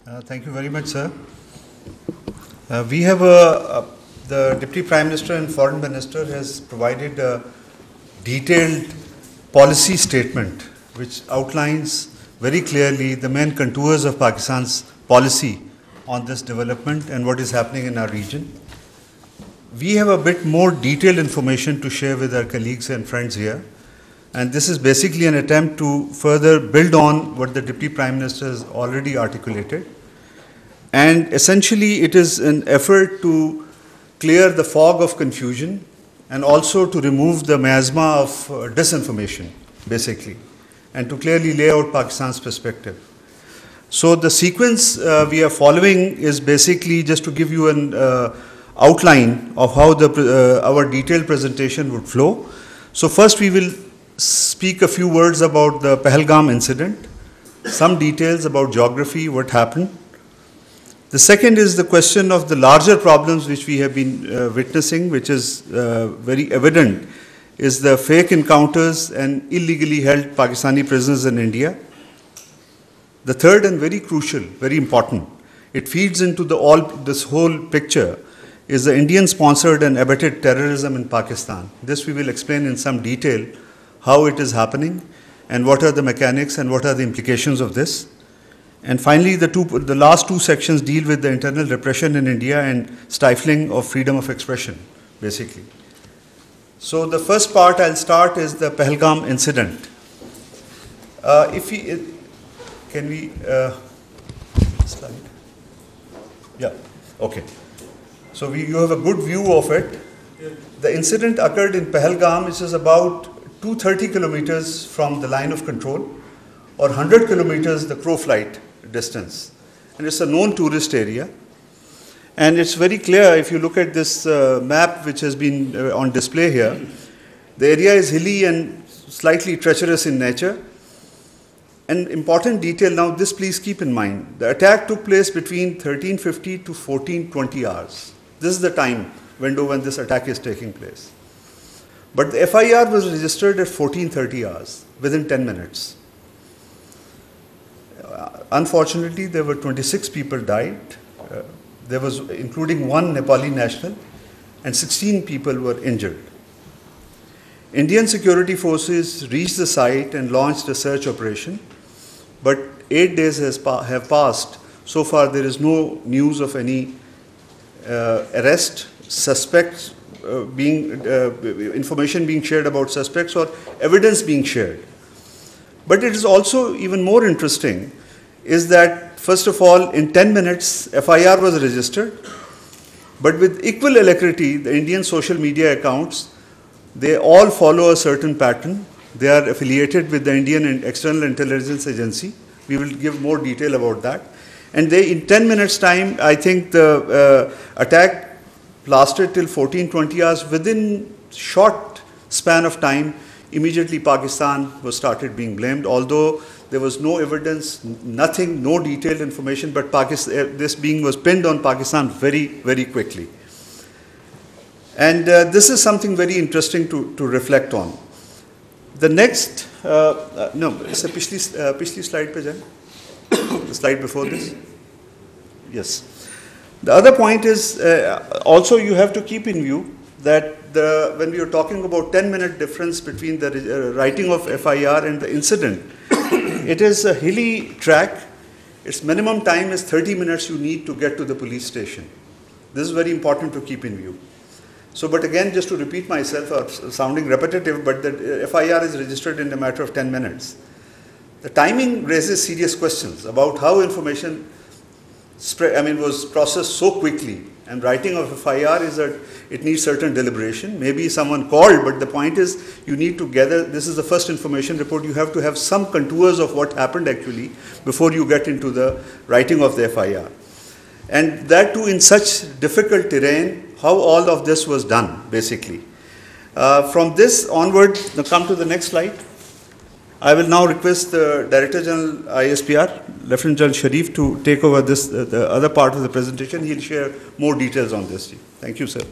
Thank you very much, sir. We have the Deputy Prime Minister and Foreign Minister has provided a detailed policy statement which outlines very clearly the main contours of Pakistan's policy on this development and what is happening in our region. We have a bit more detailed information to share with our colleagues and friends here. And this is basically an attempt to further build on what the Deputy Prime Minister has already articulated. And essentially, it is an effort to clear the fog of confusion and also to remove the miasma of disinformation, basically, and to clearly lay out Pakistan's perspective. So the sequence we are following is basically just to give you an outline of how our detailed presentation would flow. So first we will speak a few words about the Pahalgam incident, some details about geography, what happened. The second is the question of the larger problems which we have been witnessing, which is very evident, is the fake encounters and illegally held Pakistani prisoners in India. The third and very crucial, very important, it feeds into this whole picture, is the Indian-sponsored and abetted terrorism in Pakistan. This we will explain in some detail how it is happening and what are the mechanics and what are the implications of this. And finally, the last two sections deal with the internal repression in India and stifling of freedom of expression, basically. So the first part I'll start is the Pahalgam incident. Can we slide? Yeah, okay. So you have a good view of it. The incident occurred in Pahalgam, which is about 230 kilometers from the line of control, or 100 kilometers the crow flight distance. And it's a known tourist area. And it's very clear if you look at this map which has been on display here. The area is hilly and slightly treacherous in nature. An important detail now, this please keep in mind. The attack took place between 1350 to 1420 hours. This is the time window when this attack is taking place. But the FIR was registered at 1430 hours, within 10 minutes. Unfortunately, there were 26 people died. There was, including one Nepali national, and 16 people were injured. Indian security forces reached the site and launched a search operation, but 8 days have passed. So far, there is no news of any arrest, suspects information being shared about suspects or evidence being shared. But it is also even more interesting is that, first of all, in 10 minutes, FIR was registered, but with equal alacrity, the Indian social media accounts, they all follow a certain pattern. They are affiliated with the Indian External Intelligence Agency. We will give more detail about that. And they, in 10 minutes time, I think the attack lasted till 1420 hours. Within short span of time, immediately Pakistan started being blamed, although there was no evidence, nothing, no detailed information, but this being was pinned on Pakistan very, very quickly. And this is something very interesting to reflect on. The next, no, it's a pichli slide pe jaye. The slide before this. Yes. The other point is also you have to keep in view that when we are talking about 10-minute difference between the writing of FIR and the incident, it is a hilly track. Its minimum time is 30 minutes you need to get to the police station. This is very important to keep in view. So, but again, just to repeat myself, sounding repetitive, but the FIR is registered in a matter of 10 minutes. The timing raises serious questions about how information was processed so quickly. And writing of FIR is that it needs certain deliberation. Maybe someone called, but the point is you need to gather, this is the first information report, you have to have some contours of what happened actually before you get into the writing of the FIR. And that too in such difficult terrain, how all of this was done, basically. From this onward, now come to the next slide. I will now request the Director General ISPR, Lieutenant General Sharif, to take over this, the other part of the presentation. He'll share more details on this. Thank you, sir.